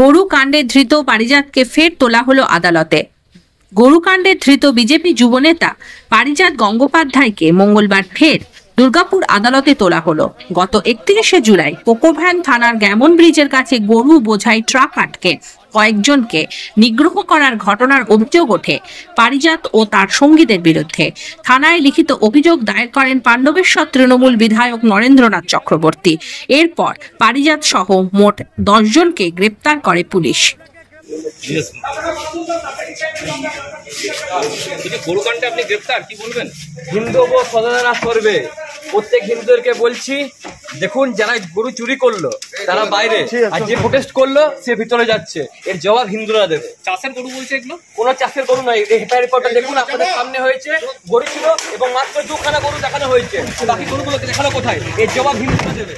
গরু কাণ্ডে ধৃত পারিজাতকে ফের তোলা হলো আদালতে। গরু কাণ্ডে ধৃত বিজেপি যুবনেতা পারিজাত গঙ্গোপাধ্যায়কে মঙ্গলবার ফের দুর্গাপুর আদালতে তোলা হলো। গত 31শে জুলাই কোকোভ্যান থানার গ্যামন ব্রিজের কাছে গরু বোঝাই ট্রাক আটকে কয়েকজনকে নিগ্রহ করার ঘটনার অভিযোগ ওঠে পারিজাত ও তার সঙ্গীদের বিরুদ্ধে। থানায় লিখিত অভিযোগ দায়ের করেন পাণ্ডবেশ্বর তৃণমূল বিধায়ক নরেন্দ্রনাথ চক্রবর্তী। এরপর পারিজাত সহ মোট 10 জনকে গ্রেপ্তার করে পুলিশ। গরুকাণ্ডে আপনি গ্রেপ্তার, কি বলবেন? হিন্দু সদাচার করবে। প্রত্যেক হিন্দুদেরকে বলছি, দেখুন যারা গরু চুরি করলো তারা বাইরে, আর যে প্রোটেস্ট করলো সে ভিতরে যাচ্ছে। এর জবাব হিন্দুরা দেবে। চাষের গরু বলছে এগুলো? কোনো চাষের গরু নয়। হেপার রিপোর্টটা দেখুন, আপনাদের সামনে হয়েছে। গরু ছিল এবং মাত্র 2খানা গরু দেখানো হয়েছে। বাকি গরুগুলোকে দেখানো কোথায়? এর জবাব হিন্দুরা দেবে।